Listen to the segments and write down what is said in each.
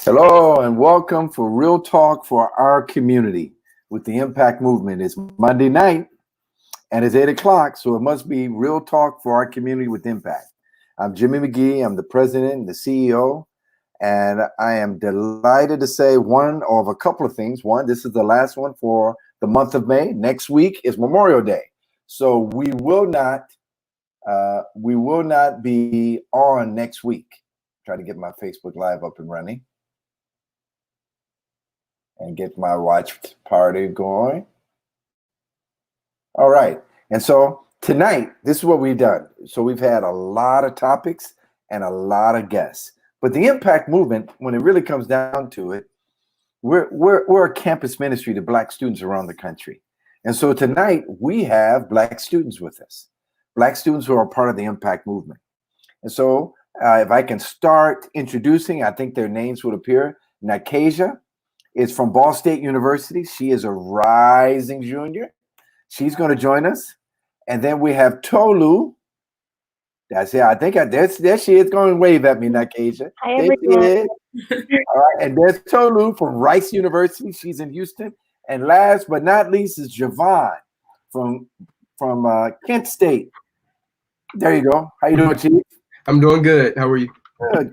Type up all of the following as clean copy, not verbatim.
Hello and welcome for Real Talk for Our Community with the Impact Movement. It's Monday night and it's 8 o'clock, so it must be Real Talk for Our Community with Impact. I'm Jimmy McGee. I'm the president and the CEO, and I am delighted to say one of a couple of things. One, this is the last one for the month of May. Next week is Memorial Day, so we will not be on next week. Try to get my Facebook Live up and running and get my watch party going. All right. And so tonight, this is what we've done. So we've had a lot of topics and a lot of guests. But the Impact Movement, when it really comes down to it, we're a campus ministry to Black students around the country. And so tonight we have Black students with us, Black students who are part of the Impact Movement. And so if I can start introducing, I think their names would appear. Nakasia is from Ball State University. She is a rising junior. She's going to join us. And then we have Tolu. That's it. I think there she is, going to wave at me, Nakasia. Hi, everyone. All right. And there's Tolu from Rice University. She's in Houston. And last but not least is Javon from Kent State. There you go. How you doing, Chief? I'm doing good. How are you?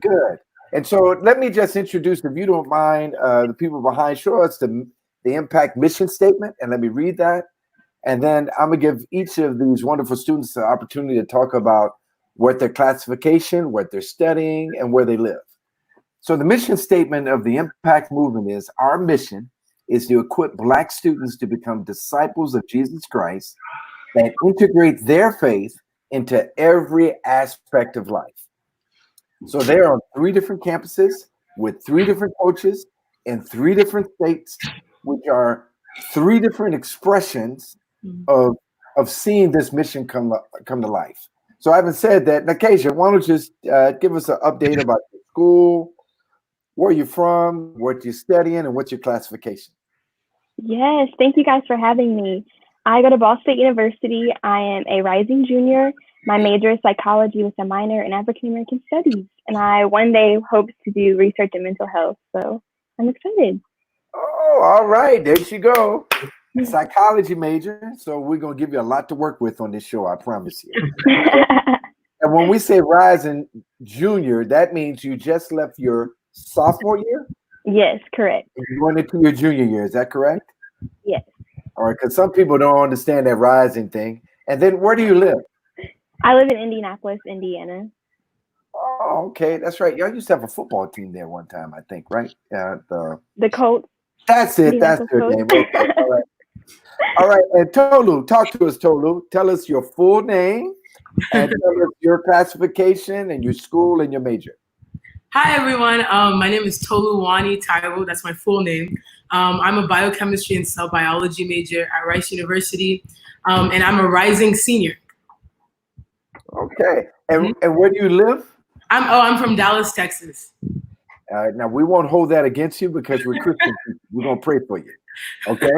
Good. And so let me just introduce, if you don't mind, the people behind. Show us the Impact mission statement, and let me read that. And then I'm going to give each of these wonderful students the opportunity to talk about what their classification, what they're studying, and where they live. So the mission statement of the Impact Movement is, our mission is to equip Black students to become disciples of Jesus Christ that integrate their faith into every aspect of life. So they're on 3 different campuses with 3 different coaches in 3 different states, which are 3 different expressions of seeing this mission come to life. So having said that, Nakasia, why don't you just give us an update about your school, where you're from, what you're studying, and what's your classification? Yes, thank you guys for having me. I go to Ball State University. I am a rising junior. My major is psychology with a minor in African American studies. And I one day hope to do research in mental health. So I'm excited. Oh, all right. There you go. Psychology major. So we're going to give you a lot to work with on this show, I promise you. And when we say rising junior, that means you just left your sophomore year? Yes, correct. And you're going into your junior year. Is that correct? Yes. All right, because some people don't understand that rising thing. And then where do you live? I live in Indianapolis, Indiana. Oh, okay. That's right. Y'all used to have a football team there one time, I think, right? The Colts. That's it. That's their name. Okay. All right. All right. And Tolu, talk to us, Tolu. Tell us your full name and tell us your classification and your school and your major. Hi, everyone. My name is Tolu Wani Taiwo. That's my full name. I'm a biochemistry and cell biology major at Rice University, and I'm a rising senior. Okay. And where do you live? I'm from Dallas, Texas. Now, we won't hold that against you because we're Christian. We're going to pray for you. Okay?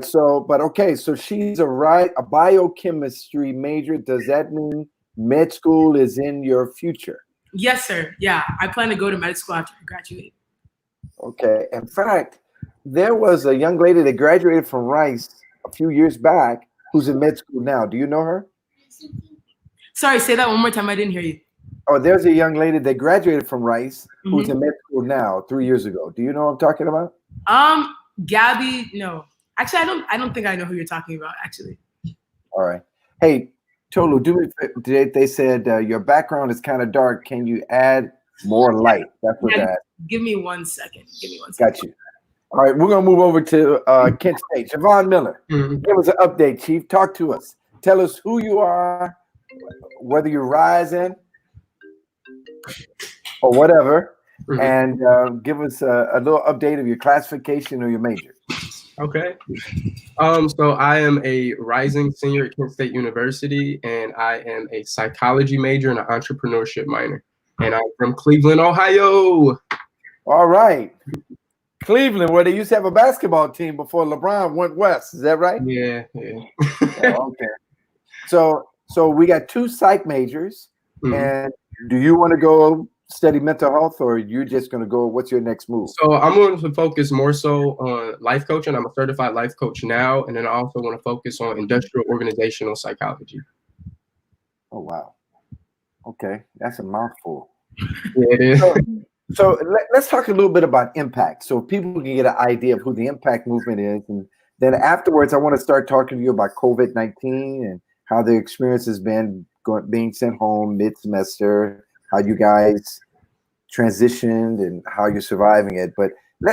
So she's a biochemistry major. Does that mean med school is in your future? Yes, sir. Yeah, I plan to go to med school after I graduate. Okay. In fact, there was a young lady that graduated from Rice a few years back who's in med school now. Do you know her? Sorry, say that one more time. I didn't hear you. Oh, there's a young lady that graduated from Rice who's in med school now 3 years ago. Do you know what I'm talking about? Gabby, no. Actually, I don't think I know who you're talking about, actually. All right. Hey, Tolu, they said your background is kind of dark. Can you add more light? That's what that. Give me 1 second. Got you. All right, we're going to move over to Kent State. Javon Miller, give us an update, Chief. Talk to us. Tell us who you are, whether you're rising or whatever, and give us a little update of your classification or your major. Okay. So I am a rising senior at Kent State University, and I am a psychology major and an entrepreneurship minor. And I'm from Cleveland, Ohio. All right. Cleveland, where they used to have a basketball team before LeBron went west. Is that right? Yeah. Oh, okay. So we got 2 psych majors. And do you want to go study mental health, or you're just going to go? What's your next move? So I'm going to focus more so on life coaching. I'm a certified life coach now, and then I also want to focus on industrial organizational psychology. Oh wow. Okay, that's a mouthful. Yeah, it is. So let's talk a little bit about impact, so people can get an idea of who the impact movement is, and then afterwards, I want to start talking to you about COVID-19 and how the experience has been being sent home mid-semester, how you guys transitioned, and how you're surviving it. But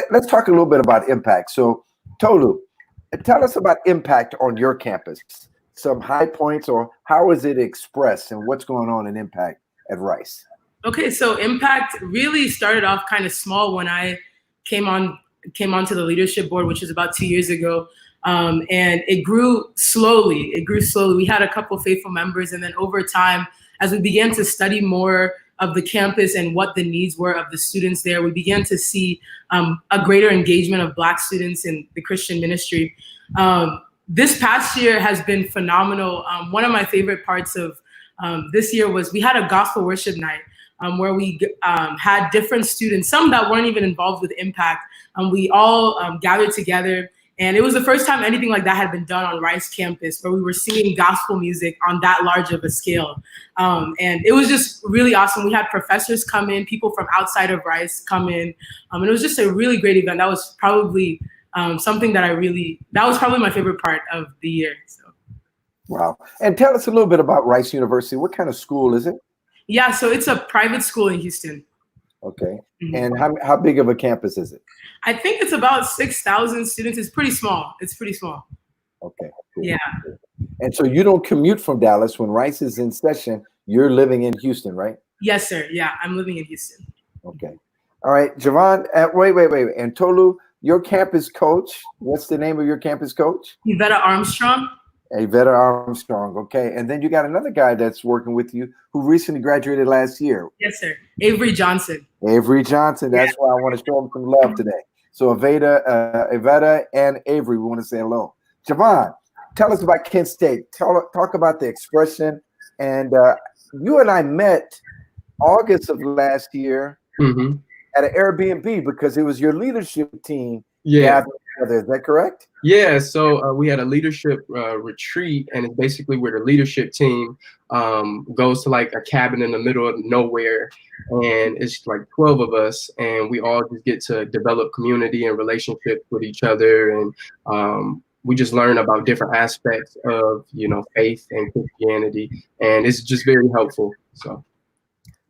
let's talk a little bit about impact. So, Tolu, tell us about impact on your campus. Some high points, or how is it expressed, and what's going on in impact at Rice? Okay, so impact really started off kind of small when I came onto the leadership board, which was about 2 years ago. And it grew slowly. We had a couple faithful members, and then over time, as we began to study more of the campus and what the needs were of the students there, we began to see a greater engagement of Black students in the Christian ministry. This past year has been phenomenal. One of my favorite parts of this year was we had a gospel worship night where we had different students, some that weren't even involved with Impact. We all gathered together, and it was the first time anything like that had been done on Rice campus, where we were singing gospel music on that large of a scale. And it was just really awesome. We had professors come in, people from outside of Rice come in. And it was just a really great event. That was probably something that that was probably my favorite part of the year. So. Wow. And tell us a little bit about Rice University. What kind of school is it? Yeah, so it's a private school in Houston. Okay. Mm-hmm. And how big of a campus is it? I think it's about 6,000 students. It's pretty small. Okay. Cool. Yeah. And so you don't commute from Dallas when Rice is in session. You're living in Houston, right? Yes, sir. Yeah, I'm living in Houston. Okay. All right, Javon. Wait. And Tolu, your campus coach. What's the name of your campus coach? Yvetta Armstrong. Yvetta Armstrong. Okay. And then you got another guy that's working with you who recently graduated last year. Yes, sir. Avery Johnson. Avery Johnson. That's why I want to show him some love today. So Yvetta and Avery, we want to say hello. Javon, tell us about Kent State. Talk about the expression. And you and I met August of last year at an Airbnb because it was your leadership team. Yeah. Is that correct? Yeah. So we had a leadership retreat, and it's basically where the leadership team goes to like a cabin in the middle of nowhere, and it's like 12 of us, and we all just get to develop community and relationships with each other, and we just learn about different aspects of faith and Christianity, and it's just very helpful. So.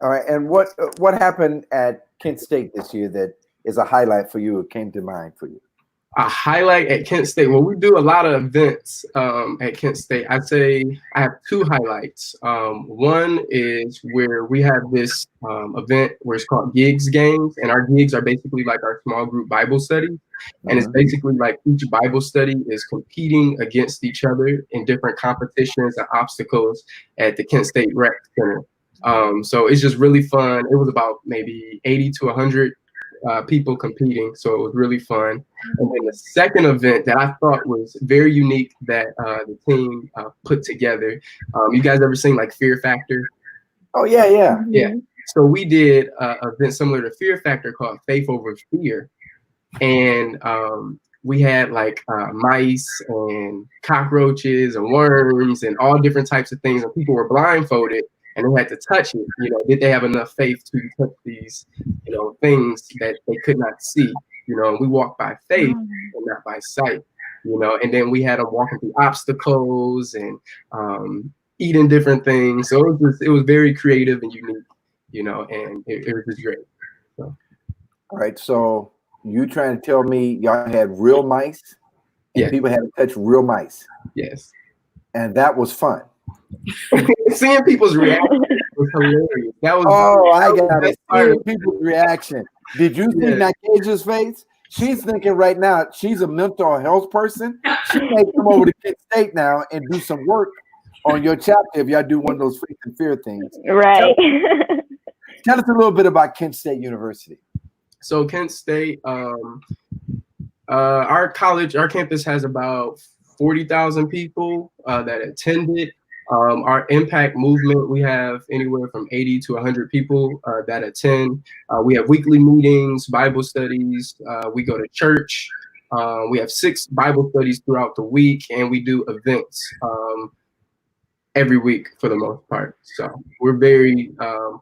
All right. And what happened at Kent State this year that is a highlight for you? It came to mind for you? A highlight at Kent State. Well, we do a lot of events at Kent State. I'd say I have two highlights. One is where we have this event where it's called Gigs Games, and our gigs are basically like our small group Bible study. And it's basically like each Bible study is competing against each other in different competitions and obstacles at the Kent State Rec Center. So it's just really fun. It was about maybe 80 to 100 people competing, so it was really fun. And then the second event that I thought was very unique that the team put together. You guys ever seen like Fear Factor? Oh yeah. So we did an event similar to Fear Factor called Faith Over Fear, and we had like mice and cockroaches and worms and all different types of things, and people were blindfolded. And they had to touch it. Did they have enough faith to touch these, things that they could not see? And we walked by faith and not by sight. And then we had them walking through obstacles and eating different things. So it was very creative and unique. And it was just great. So. All right. So you trying to tell me y'all had real mice? And people had to touch real mice. Yes. And that was fun. Seeing people's reaction was hilarious. I got it. Seeing people's reaction. Did you see Nakaja's face? She's thinking right now she's a mental health person. She may come over to Kent State now and do some work on your chapter if y'all do one of those faith and fear things. Right. Tell us a little bit about Kent State University. So Kent State, our campus has about 40,000 people that attended. Our impact movement, we have anywhere from 80 to 100 people that attend. We have weekly meetings, Bible studies. We go to church. We have 6 Bible studies throughout the week, and we do events every week for the most part. So we're very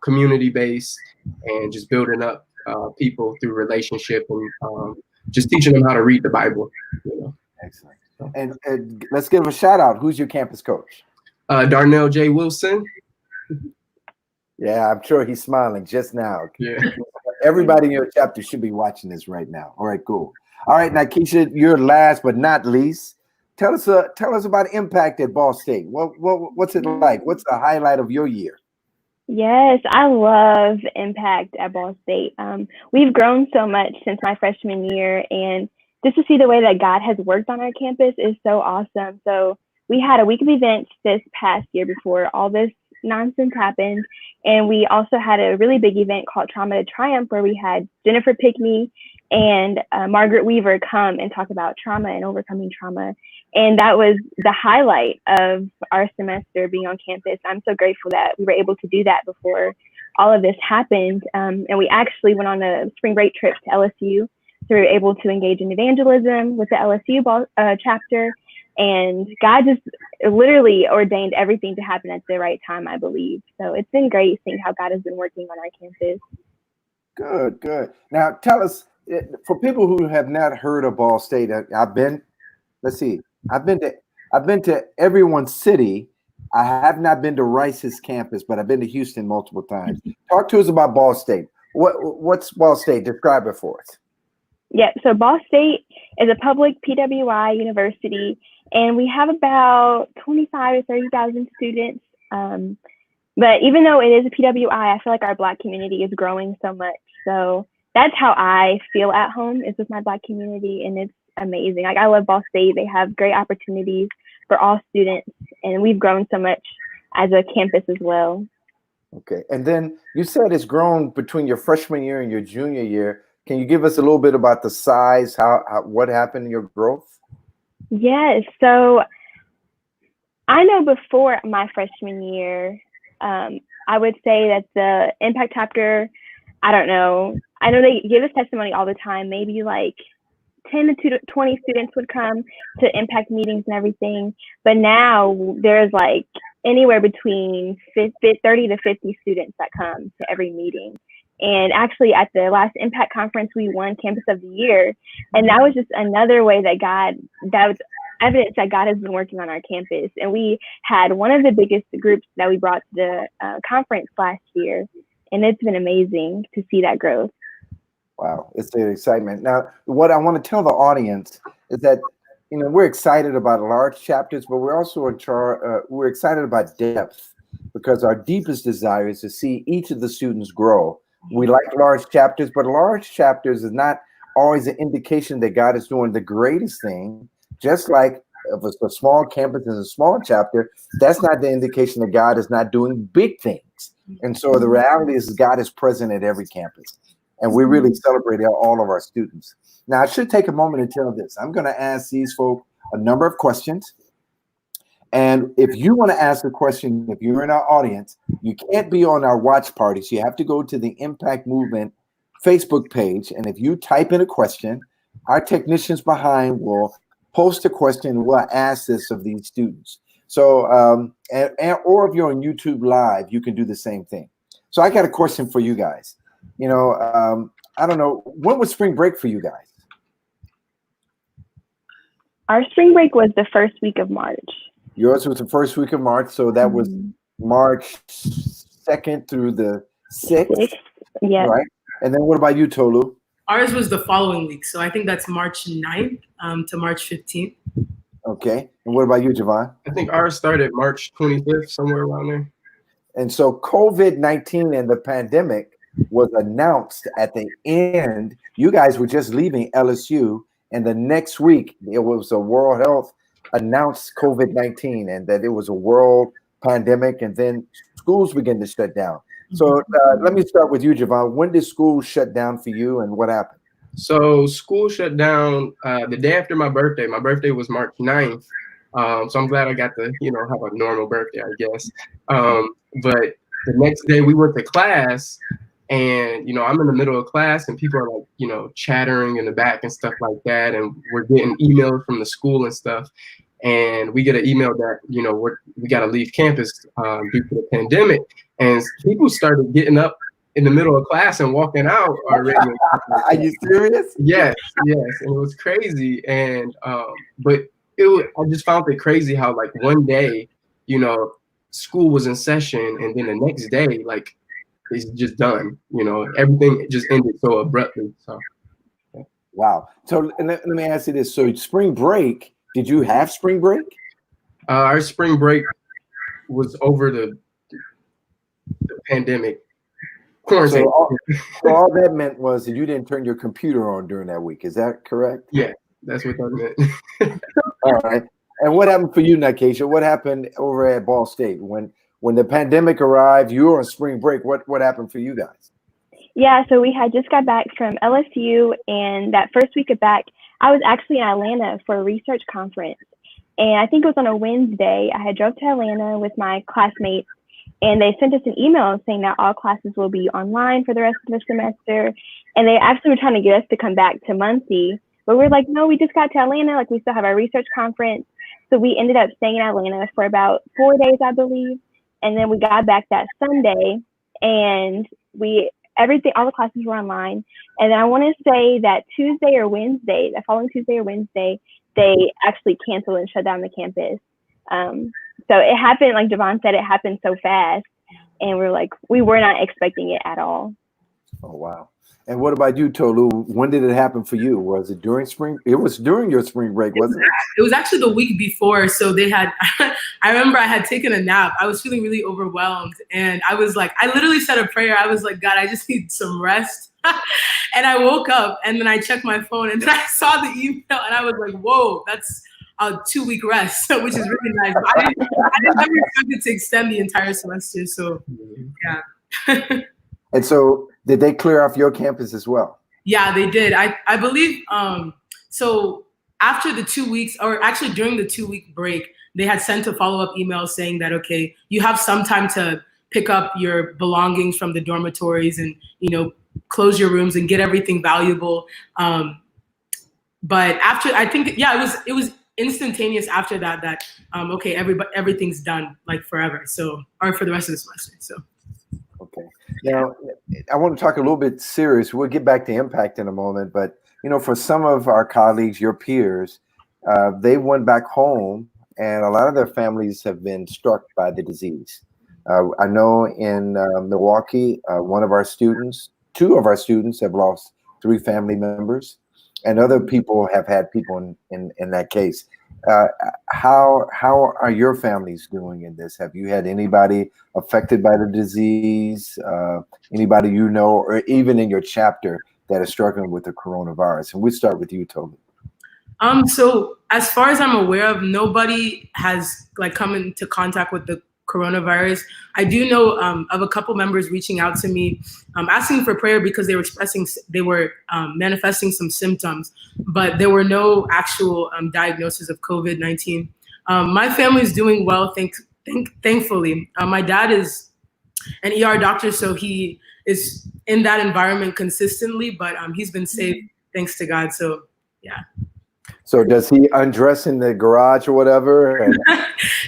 community-based and just building up people through relationship and just teaching them how to read the Bible. You know? Excellent. And let's give a shout out. Who's your campus coach? Darnell J. Wilson. Yeah, I'm sure he's smiling just now. Yeah. Everybody in your chapter should be watching this right now. All right, cool. All right, now Keisha, you're last but not least. Tell us about Impact at Ball State. What's it like? What's the highlight of your year? Yes, I love Impact at Ball State. We've grown so much since my freshman year, and just to see the way that God has worked on our campus is so awesome. So we had a week of events this past year before all this nonsense happened, and we also had a really big event called Trauma to Triumph, where we had Jennifer Pickney and Margaret Weaver come and talk about trauma and overcoming trauma. And that was the highlight of our semester being on campus. I'm so grateful that we were able to do that before all of this happened. And we actually went on a spring break trip to LSU. So we were able to engage in evangelism with the LSU chapter. And God just literally ordained everything to happen at the right time, I believe. So it's been great seeing how God has been working on our campus. Good. Now tell us, for people who have not heard of Ball State, I've been to everyone's city. I have not been to Rice's campus, but I've been to Houston multiple times. Talk to us about Ball State. What's Ball State? Describe it for us. Yeah, so Ball State is a public PWI university, and we have about 25 to 30,000 students. But even though it is a PWI, I feel like our Black community is growing so much. So that's how I feel at home, is with my Black community, and it's amazing. Like, I love Ball State. They have great opportunities for all students, and we've grown so much as a campus as well. Okay, and then you said it's grown between your freshman year and your junior year. Can you give us a little bit about the size, what happened in your growth? Yes, so I know before my freshman year, I would say that the Impact chapter, I don't know. I know they give us testimony all the time. Maybe like 10 to 20 students would come to Impact meetings and everything. But now there's like anywhere between 30 to 50 students that come to every meeting. And actually at the last Impact conference, we won Campus of the Year. And that was just another way that was evidence that God has been working on our campus. And we had one of the biggest groups that we brought to the conference last year. And it's been amazing to see that growth. Wow, it's the excitement. Now, what I want to tell the audience is that, we're excited about large chapters, but we're also we're excited about depth, because our deepest desire is to see each of the students grow. We like large chapters, but large chapters is not always an indication that God is doing the greatest thing. Just like if it's a small campus is a small chapter, that's not the indication that God is not doing big things. And so the reality is God is present at every campus. And we really celebrate all of our students. Now, I should take a moment and tell this. I'm going to ask these folk a number of questions. And if you want to ask a question, if you're in our audience, you can't be on our watch parties. You have to go to the Impact Movement Facebook page. And if you type in a question, our technicians behind will post a question and we'll ask this of these students. So, or if you're on YouTube Live, you can do the same thing. So I got a question for you guys. I don't know, when was spring break for you guys? Our spring break was the first week of March. Yours was the first week of March, so that was March 2nd through the 6th. Yeah. Right. And then what about you, Tolu? Ours was the following week, so I think that's March 9th to March 15th. Okay. And what about you, Javon? I think ours started March 25th, somewhere around there. And so COVID-19 and the pandemic was announced at the end. You guys were just leaving LSU, and the next week it was a World Health announced COVID-19 and that it was a world pandemic, and then schools began to shut down. So let me start with you, Javon. When did school shut down for you, and what happened? So school shut down the day after my birthday. My birthday was March 9th. So I'm glad I got to, have a normal birthday, I guess. But the next day we went to class, and I'm in the middle of class, and people are like, chattering in the back and stuff like that, and we're getting emails from the school and stuff. And we get an email that we got to leave campus due to the pandemic, and people started getting up in the middle of class and walking out already. Are you serious? Yes, and it was crazy. And but I just found it crazy how like one day, school was in session, and then the next day, like it's just done. Everything just ended so abruptly. So wow. So let me ask you this: so spring break, did you have spring break? Our spring break was over the pandemic. So all that meant was that you didn't turn your computer on during that week. Is that correct? Yeah, that's what that meant. All right. And what happened for you, Ny'Kesha? What happened over at Ball State when the pandemic arrived? You were on spring break. What happened for you guys? Yeah, so we had just got back from LSU, and that first week of back, I was actually in Atlanta for a research conference. And I think it was on a Wednesday. I had drove to Atlanta with my classmates, and they sent us an email saying that all classes will be online for the rest of the semester. And they actually were trying to get us to come back to Muncie. But we're like, no, we just got to Atlanta. Like, we still have our research conference. So we ended up staying in Atlanta for about 4 days, I believe. And then we got back that Sunday, and all the classes were online. And then I want to say that the following Tuesday or Wednesday, they actually canceled and shut down the campus. So it happened, like Javon said, it happened so fast, and we were not expecting it at all. Oh, wow. And what about you, Tolu? When did it happen for you? Was it during spring? It was during your spring break, wasn't it? It was actually the week before. So they had, I remember I had taken a nap. I was feeling really overwhelmed. And I was like, I literally said a prayer. I was like, God, I just need some rest. And I woke up, and then I checked my phone, and then I saw the email, and I was like, whoa, that's a 2-week rest, which is really nice. But I didn't ever expect it to extend the entire semester. So yeah. And so did they clear off your campus as well? Yeah, they did. I believe, so after the 2 weeks, or actually during the 2-week break, they had sent a follow-up email saying that, okay, you have some time to pick up your belongings from the dormitories and, close your rooms and get everything valuable. But after, I think, it was instantaneous after that, okay, everything's done, like forever. So, or for the rest of the semester, so. Okay. Now, I want to talk a little bit serious. We'll get back to impact in a moment, but for some of our colleagues, your peers, they went back home, and a lot of their families have been struck by the disease. I know in Milwaukee, two of our students have lost 3 family members, and other people have had people in that case. How are your families doing in this? Have you had anybody affected by the disease? Anybody or even in your chapter that is struggling with the coronavirus? And we start with you, Tolu. So as far as I'm aware of, nobody has come into contact with the coronavirus. I do know of a couple members reaching out to me, asking for prayer because they were manifesting some symptoms, but there were no actual diagnosis of COVID-19. My family is doing well, thankfully. My dad is an ER doctor, so he is in that environment consistently, but he's been safe, thanks to God. So yeah. So does he undress in the garage or whatever?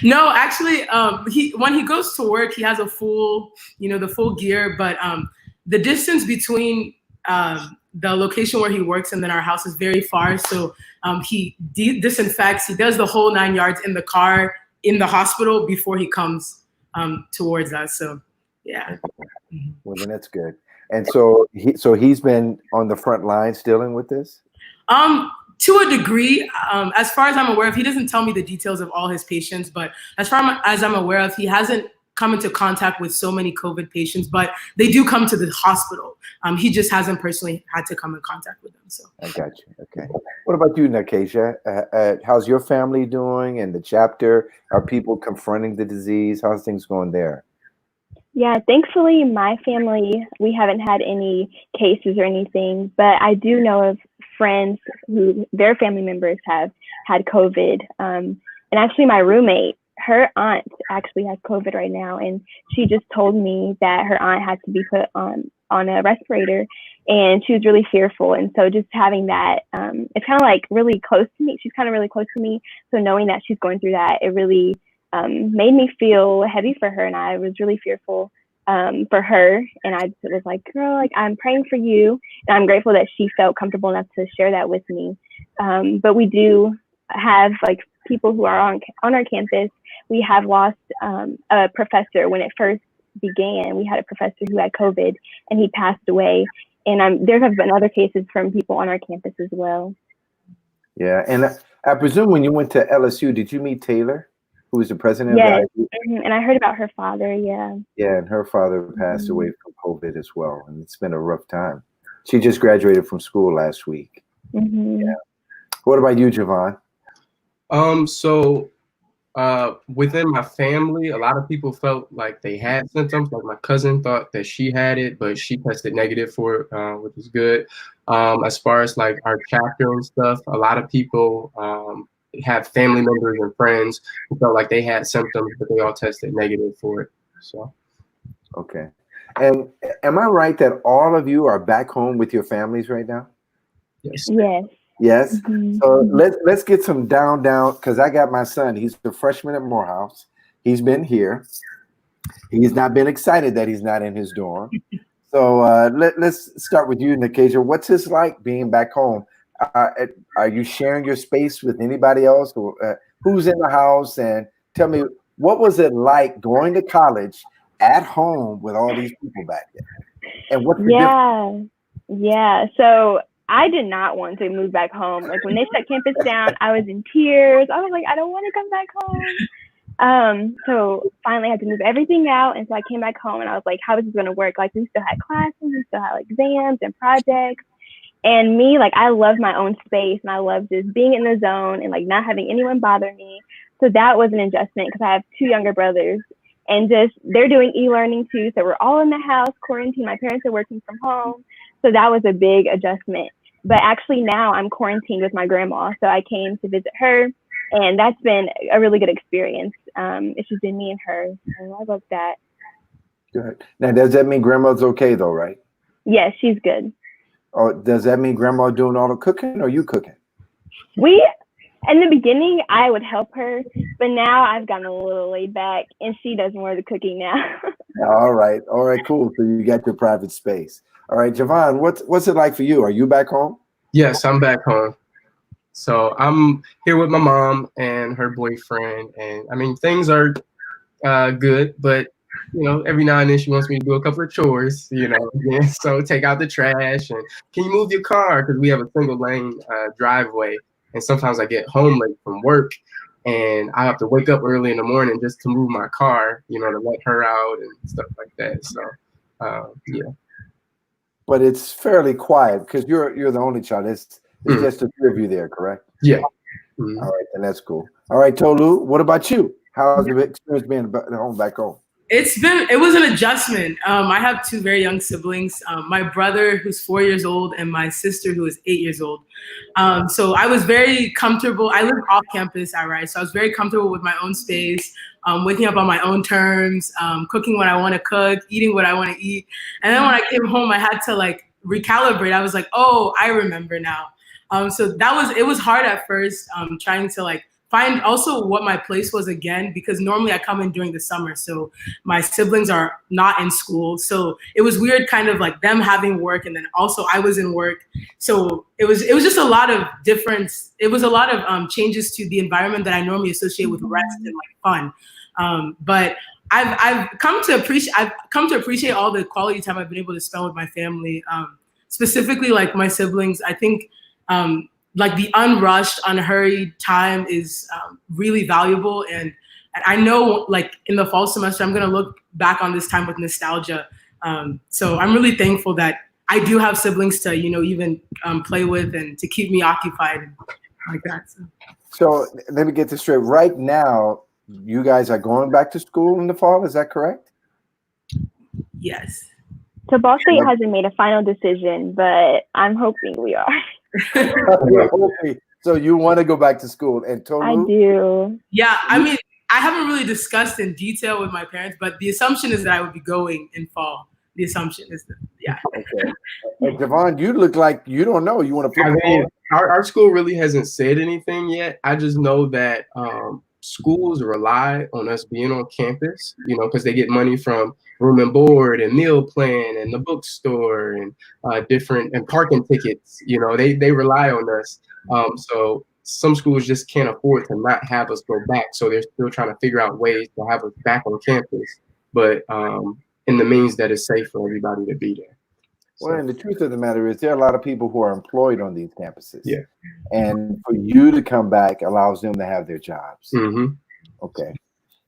No, actually, when he goes to work, he has a full, the full gear. But the distance between the location where he works and then our house is very far. So he disinfects. He does the whole 9 yards in the car, in the hospital before he comes towards us. So yeah. Well, then that's good. And so he's been on the front lines dealing with this? To a degree, as far as I'm aware of, he doesn't tell me the details of all his patients, but as far as I'm aware of, he hasn't come into contact with so many COVID patients, but they do come to the hospital. He just hasn't personally had to come in contact with them. So I got you. Okay. What about you, Ny'Kesha? How's your family doing in the chapter? Are people confronting the disease? How's things going there? Yeah, thankfully, my family, we haven't had any cases or anything, but I do know of friends who their family members have had COVID. And And actually, my roommate, her aunt actually has COVID right now, and she just told me that her aunt had to be put on a respirator, and she was really fearful. And so just having that, it's kind of like really close to me. She's kind of really close to me. So knowing that she's going through that, it really made me feel heavy for her, and I was really fearful for her. And I was like, girl, like, I'm praying for you, and I'm grateful that she felt comfortable enough to share that with me. But we do have like people who are on our campus. We have lost a professor when it first began. We had a professor who had COVID, and he passed away. And there have been other cases from people on our campus as well. Yeah, and I presume when you went to LSU, did you meet Taylor, who was the president Yes, of the IU? and I heard about her father. Yeah. Yeah, and her father passed away from COVID as well, and it's been a rough time. She just graduated from school last week. Yeah. What about you, Javon? So within my family, a lot of people felt like they had symptoms. Like my cousin thought that she had it, but she tested negative for it, which is good. As far as like our chapter and stuff, a lot of people have family members and friends who felt like they had symptoms, but they all tested negative for it. So. Okay. And am I right that all of you are back home with your families right now? Yes. Yes. Yes. So let's get some down, because I got my son. He's a freshman at Morehouse. He's been here. He's not been excited that he's not in his dorm. So let's start with you, Nikasia. What's this like being back home? Are you sharing your space with anybody else? Or, who's in the house? And tell me, what was it like going to college at home with all these people back there? And what's the difference? Yeah. So I did not want to move back home. Like when they shut campus down, I was in tears. I was like, I don't want to come back home. So finally I had to move everything out. And so I came back home and I was like, how is this going to work? Like we still had classes, we still had like exams and projects. And me, like I love my own space and I love just being in the zone and like not having anyone bother me. So that was an adjustment because I have 2 younger brothers and just they're doing e-learning too. So we're all in the house, quarantined. My parents are working from home. So that was a big adjustment. But actually now I'm quarantined with my grandma. So I came to visit her and that's been a really good experience. It's just been me and her. So I love that. Good. Now, does that mean grandma's okay though, right? Yes, she's good. Or does that mean grandma doing all the cooking or you cooking? In the beginning, I would help her, but now I've gotten a little laid back and she does more of the cooking now. All right, cool. So you got your private space. All right, Javon, what's it like for you? Are you back home? Yes, I'm back home. So I'm here with my mom and her boyfriend. And I mean, things are good, but you know, every now and then she wants me to do a couple of chores, you know. Yeah, so take out the trash and can you move your car? Because we have a single lane driveway. And sometimes I get home late from work and I have to wake up early in the morning just to move my car, you know, to let her out and stuff like that. So, yeah. But it's fairly quiet because you're the only child. It's just the 3 of you there, correct? Yeah. All right, then that's cool. All right, Tolu, what about you? How's the experience being back home? It was an adjustment. I have 2 very young siblings, my brother who's 4 years old and my sister who is 8 years old. So I was very comfortable. I live off campus at Rice, so I was very comfortable with my own space, waking up on my own terms, cooking what I want to cook, eating what I want to eat. And then when I came home, I had to like recalibrate. I was like, oh, I remember now. So it was hard at first, trying to like find also what my place was again, because normally I come in during the summer. So my siblings are not in school. So it was weird kind of like them having work and then also I was in work. So it was just a lot of difference. It was a lot of changes to the environment that I normally associate with rest and like fun. But I've come to appreciate all the quality time I've been able to spend with my family, specifically like my siblings. I think like the unrushed, unhurried time is really valuable. And I know like in the fall semester, I'm gonna look back on this time with nostalgia. So I'm really thankful that I do have siblings to, you know, even play with and to keep me occupied and like that. So let me get this straight. Right now, you guys are going back to school in the fall, is that correct? Yes. So Ball State hasn't made a final decision, but I'm hoping we are. So you want to go back to school, and I Tolu? do. Yeah, I mean, I haven't really discussed in detail with my parents, but the assumption is that I would be going in fall. The assumption is that, yeah. Okay. And Javon, you look like you don't know. You want to flip I a mean, coin? our school really hasn't said anything yet. I just know that schools rely on us being on campus, you know, because they get money from room and board and meal plan and the bookstore and different and parking tickets. You know, they rely on us. So some schools just can't afford to not have us go back. So they're still trying to figure out ways to have us back on campus, but in the means that is safe for everybody to be there. Well, and the truth of the matter is, there are a lot of people who are employed on these campuses. Yeah. And for you to come back allows them to have their jobs. Mm-hmm. Okay.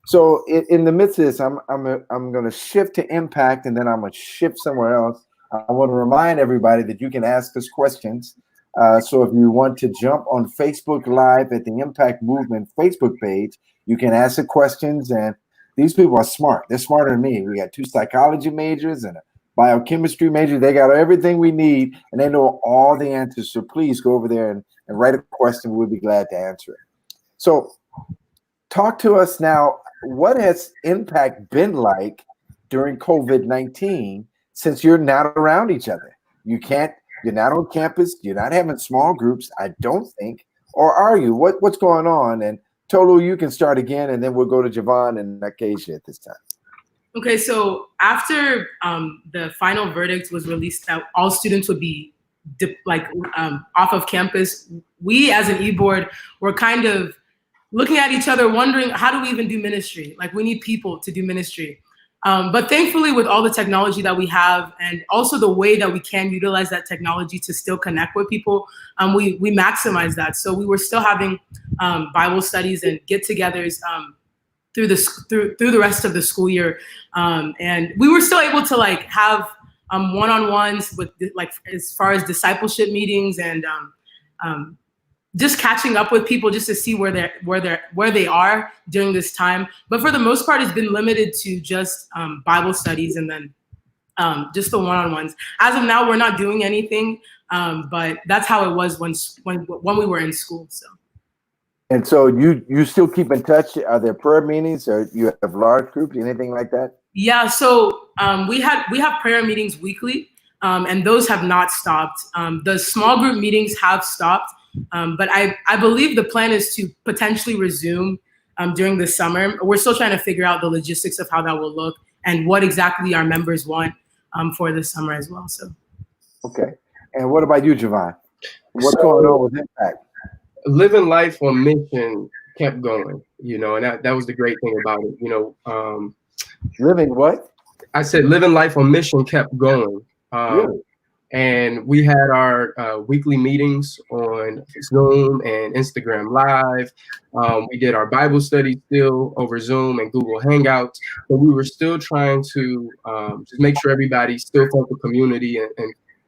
So in the midst of this, I'm going to shift to Impact, and then I'm going to shift somewhere else. I want to remind everybody that you can ask us questions. So if you want to jump on Facebook Live at the Impact Movement Facebook page, you can ask the questions. And these people are smart. They're smarter than me. We got 2 psychology majors and a biochemistry major. They got everything we need, and they know all the answers. So please go over there and write a question. We'll be glad to answer it. So talk to us now. What has Impact been like during COVID-19 since you're not around each other? You're not on campus. You're not having small groups, I don't think. Or are you? What's going on? And Tolu, you can start again, and then we'll go to Javon and Acacia at this time. Okay, so after the final verdict was released that all students would be off of campus, we as an e-board were kind of looking at each other, wondering, how do we even do ministry? Like, we need people to do ministry. But thankfully, with all the technology that we have, and also the way that we can utilize that technology to still connect with people, we maximize that. So we were still having Bible studies and get-togethers through the rest of the school year, and we were still able to have one-on-ones with as far as discipleship meetings and just catching up with people just to see where they are during this time. But for the most part, it's been limited to just Bible studies and then just the one-on-ones. As of now, we're not doing anything, but that's how it was when we were in school. So. And so you still keep in touch? Are there prayer meetings, or you have large groups, anything like that? Yeah, so we have prayer meetings weekly, and those have not stopped. The small group meetings have stopped, but I believe the plan is to potentially resume during the summer. We're still trying to figure out the logistics of how that will look and what exactly our members want for the summer as well. So. Okay. And what about you, Javon? What's going on with Impact? Living life on mission kept going, you know, and that was the great thing about it, you know. Living what? I said living life on mission kept going. Really? And we had our weekly meetings on Zoom and Instagram Live. We did our Bible study still over Zoom and Google Hangouts. But we were still trying to just make sure everybody still felt the community,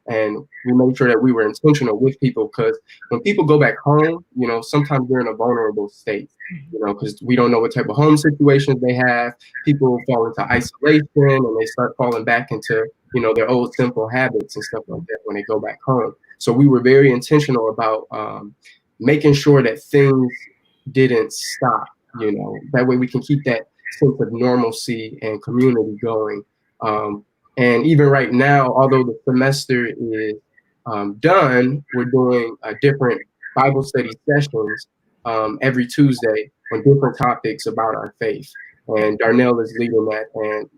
and we made sure that we were intentional with people, because when people go back home, you know, sometimes they're in a vulnerable state, you know, because we don't know what type of home situations they have. People fall into isolation and they start falling back into, you know, their old sinful habits and stuff like that when they go back home. So we were very intentional about making sure that things didn't stop, you know, that way we can keep that sense of normalcy and community going. And even right now, although the semester is done, we're doing different Bible study sessions every Tuesday on different topics about our faith. And Darnell is leading that. And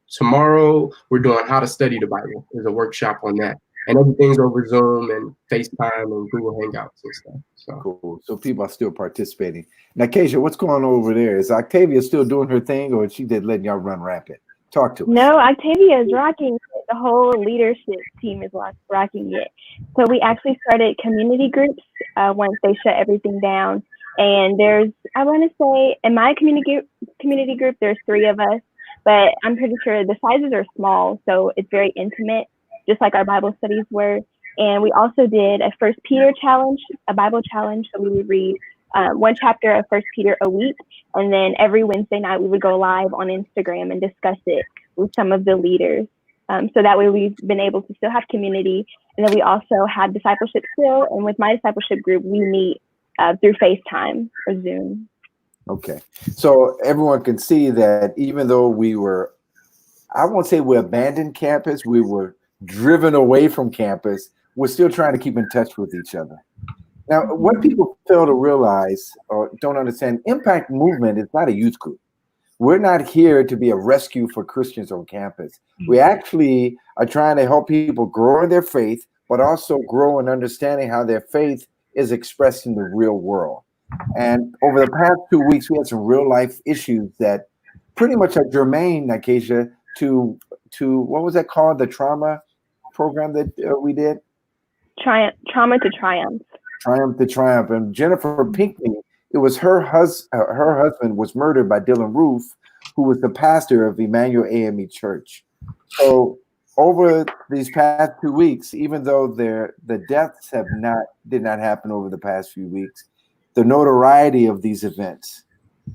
tomorrow, we're doing how to study the Bible. There's a workshop on that. And everything's over Zoom and FaceTime and Google Hangouts and stuff. So. Cool. So people are still participating. Now, Keisha, what's going on over there? Is Octavia still doing her thing, or is she just letting y'all run rampant? Talk to us. No, Octavia is rocking it. The whole leadership team is rocking it. So we actually started community groups once they shut everything down. And there's, I want to say, in my community group, there's 3 of us, but I'm pretty sure the sizes are small, so it's very intimate, just like our Bible studies were. And we also did a 1 Peter challenge, a Bible challenge. So we would read 1 chapter of 1 Peter a week. And then every Wednesday night we would go live on Instagram and discuss it with some of the leaders. So that way we've been able to still have community. And then we also have discipleship still. And with my discipleship group, we meet through FaceTime or Zoom. Okay. So everyone can see that even though we were, I won't say we abandoned campus, we were driven away from campus, we're still trying to keep in touch with each other. Now, what people fail to realize or don't understand, Impact Movement is not a youth group. We're not here to be a rescue for Christians on campus. We actually are trying to help people grow in their faith, but also grow in understanding how their faith is expressed in the real world. And over the past 2 weeks, we had some real life issues that pretty much are germane, Nakasia, to what was that called? The trauma program that we did? Trauma to Triumph. Triumph to Triumph. And Jennifer Pinckney, it was her husband was murdered by Dylan Roof, who was the pastor of Emmanuel AME Church. So over these past 2 weeks, even though the deaths did not happen over the past few weeks, the notoriety of these events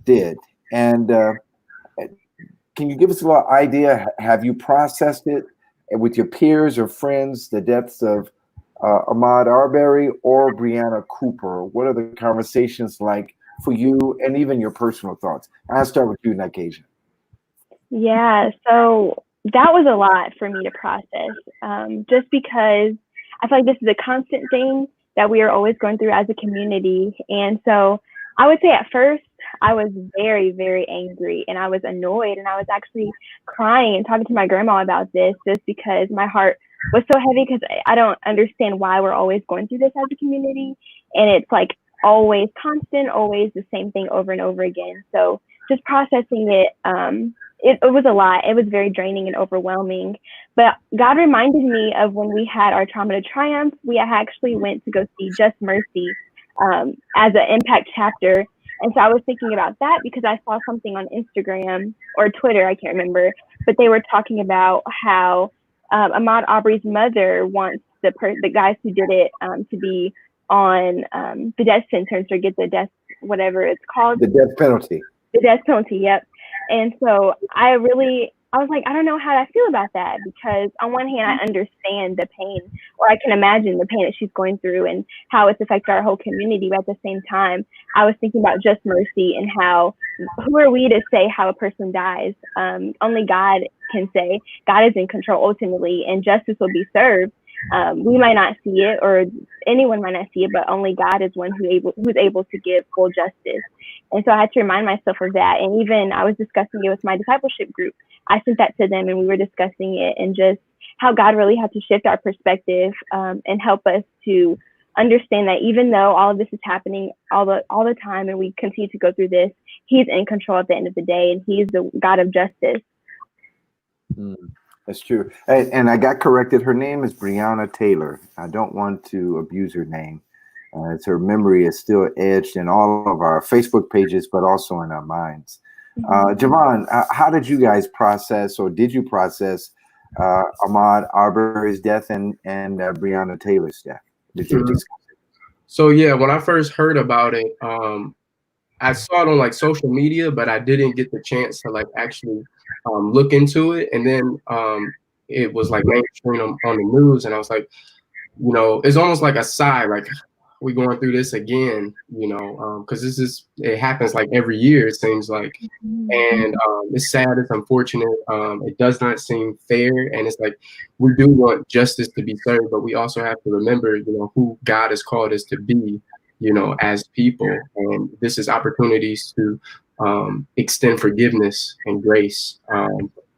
did. And can you give us a little idea? Have you processed it with your peers or friends, the deaths of Ahmaud Arbery or Brianna Cooper? What are the conversations like for you, and even your personal thoughts? I'll start with you, Nakasia. Yeah, so that was a lot for me to process, just because I feel like this is a constant thing that we are always going through as a community. And so I would say at first I was very, very angry, and I was annoyed, and I was actually crying and talking to my grandma about this just because my heart was so heavy, because I don't understand why we're always going through this as a community. And it's like always constant, always the same thing over and over again. So just processing it, it was a lot. It was very draining and overwhelming. But God reminded me of when we had our Trauma to Triumph. We actually went to go see Just Mercy as an Impact chapter. And so I was thinking about that because I saw something on Instagram or Twitter, I can't remember, but they were talking about how Ahmaud Arbery's mother wants the guys who did it to be on the death sentence or get the death, whatever it's called. The death penalty. The death penalty, yep. And so I was like, I don't know how I feel about that, because on one hand, I understand the pain, or I can imagine the pain that she's going through and how it's affected our whole community. But at the same time, I was thinking about Just Mercy and how, who are we to say how a person dies? Only God can say. God is in control ultimately, and justice will be served. We might not see it, or anyone might not see it, but only God is one who's able to give full justice. And so I had to remind myself of that. And even I was discussing it with my discipleship group. I sent that to them, and we were discussing it, and just how God really had to shift our perspective and help us to understand that even though all of this is happening all the time, and we continue to go through this, He's in control at the end of the day, and He's the God of justice. That's true. And I got corrected. Her name is Breonna Taylor. I don't want to abuse her name. Her memory is still etched in all of our Facebook pages, but also in our minds. Javon, how did you guys process, or did you process Ahmaud Arbery's death and Breonna Taylor's death? Did you discuss it? So yeah, when I first heard about it, I saw it on like social media, but I didn't get the chance to like actually look into it. And then it was like mainstream on the news, and I was like, you know, it's almost like a sigh, like we going through this again, you know, because it happens like every year, it seems like. And it's sad, it's unfortunate. It does not seem fair. And it's like, we do want justice to be served, but we also have to remember, you know, who God has called us to be, you know, as people. And this is opportunities to extend forgiveness and grace.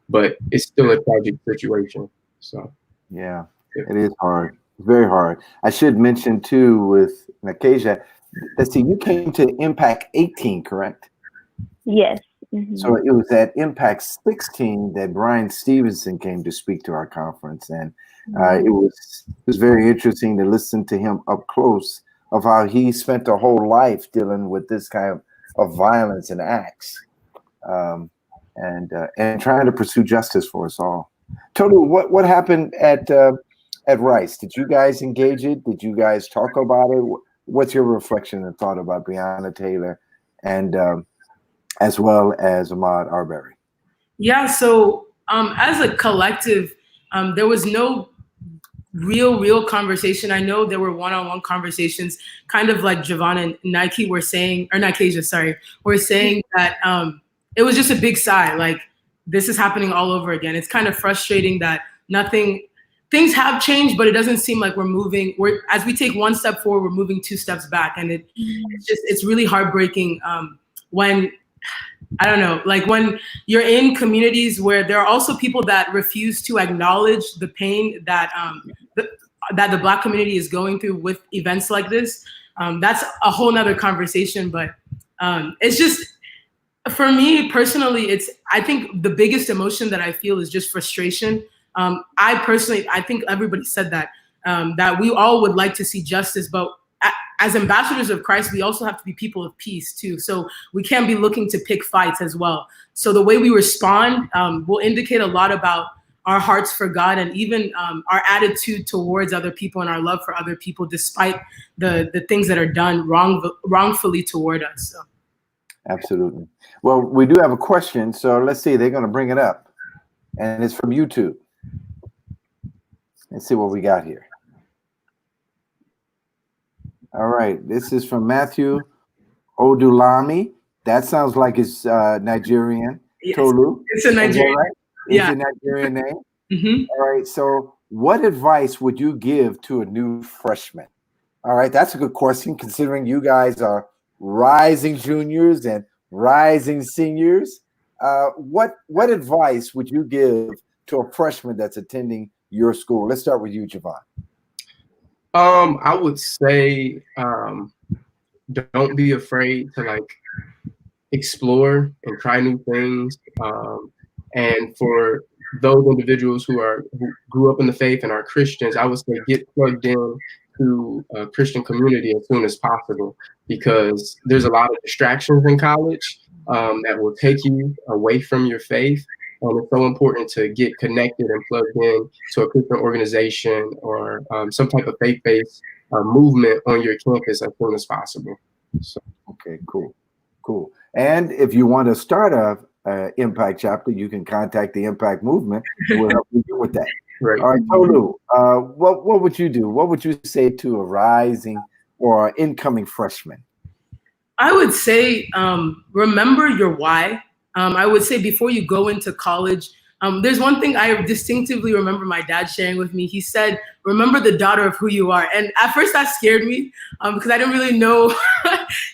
But it's still a tragic situation. So, yeah, it is hard. Very hard. I should mention too with Nakasia, let's see, you came to Impact 18, correct? Yes. So it was at Impact 16 that Brian Stevenson came to speak to our conference, and it was very interesting to listen to him up close of how he spent a whole life dealing with this kind of violence and acts, and trying to pursue justice for us all. Tolu, what happened at Rice? Did you guys engage it? Did you guys talk about it? What's your reflection and thought about Breonna Taylor and as well as Ahmaud Arbery? Yeah, so as a collective, There was no real conversation. I know there were one-on-one conversations, kind of like Javon and Nike were saying, or Nikesia, sorry, were saying that it was just a big sigh, like this is happening all over again. It's kind of frustrating that things have changed, but it doesn't seem like as we take one step forward, we're moving 2 steps back. And it's really heartbreaking when, I don't know, like when you're in communities where there are also people that refuse to acknowledge the pain that that the Black community is going through with events like this. That's a whole nother conversation, but it's just, for me personally, I think the biggest emotion that I feel is just frustration. I think everybody said that, that we all would like to see justice, but as ambassadors of Christ, we also have to be people of peace too. So we can't be looking to pick fights as well. So the way we respond will indicate a lot about our hearts for God, and even our attitude towards other people and our love for other people, despite the things that are done wrongfully toward us. So. Absolutely. Well, we do have a question, so let's see. They're going to bring it up, and it's from YouTube. Let's see what we got here. All right, this is from Matthew Odulami. That sounds like it's Nigerian. Yes, Tolu. it's a Nigerian. Right? Yeah. It's a Nigerian name. Mm-hmm. All right, so what advice would you give to a new freshman? All right, that's a good question, considering you guys are rising juniors and rising seniors. What advice would you give to a freshman that's attending your school? Let's start with you, Javon. I would say don't be afraid to like explore and try new things. And for those individuals who grew up in the faith and are Christians, I would say get plugged in to a Christian community as soon as possible, because there's a lot of distractions in college that will take you away from your faith. And it's so important to get connected and plugged in to a Christian organization or some type of faith-based movement on your campus as soon as possible. So. Okay, cool. And if you want to start a Impact chapter, you can contact the Impact Movement. We'll help you with that. Right. All right, Tolu, what would you do? What would you say to a rising or incoming freshman? I would say remember your why. I would say before you go into college, there's one thing I distinctively remember my dad sharing with me. He said, remember the daughter of who you are. And at first that scared me because I didn't really know,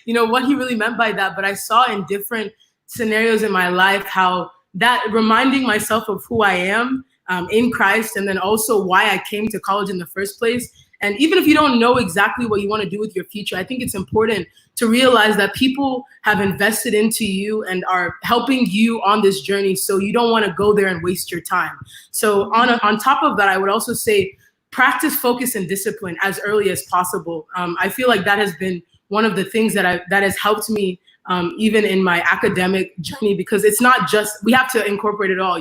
what he really meant by that. But I saw in different scenarios in my life how that reminding myself of who I am in Christ, and then also why I came to college in the first place. And even if you don't know exactly what you want to do with your future, I think it's important to realize that people have invested into you and are helping you on this journey. So you don't want to go there and waste your time. So on top of that, I would also say practice focus and discipline as early as possible. I feel like that has been one of the things that has helped me even in my academic journey, because it's not just, we have to incorporate it all,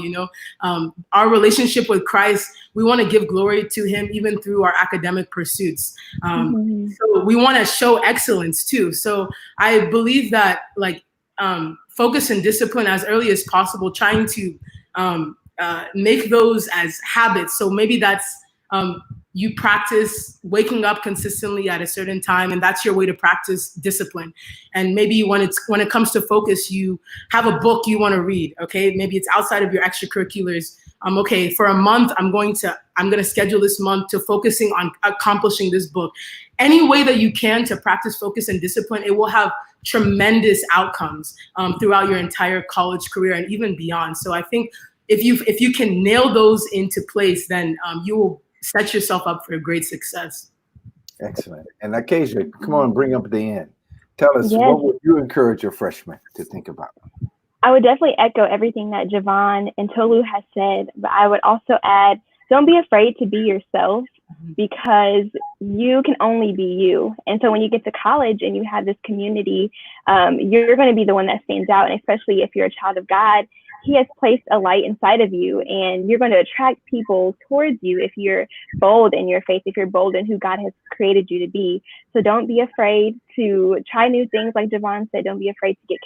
our relationship with Christ, we want to give glory to him even through our academic pursuits. So we want to show excellence too. So I believe that focus and discipline as early as possible, trying to make those as habits. So maybe that's, you practice waking up consistently at a certain time, and that's your way to practice discipline. And maybe when it comes to focus, you have a book you want to read. Okay, maybe it's outside of your extracurriculars. Okay, for a month, I'm going to schedule this month to focusing on accomplishing this book. Any way that you can to practice focus and discipline, it will have tremendous outcomes throughout your entire college career and even beyond. So I think if you can nail those into place, then you will set yourself up for a great success. Excellent. And Acacia, come on, bring up the end. Tell us, what would you encourage your freshmen to think about? I would definitely echo everything that Javon and Tolu has said, but I would also add, don't be afraid to be yourself, because you can only be you. And so when you get to college and you have this community, you're going to be the one that stands out. And especially if you're a child of God, he has placed a light inside of you, and you're going to attract people towards you if you're bold in your faith, if you're bold in who God has created you to be. So don't be afraid to try new things. Like Javon said, don't be afraid to get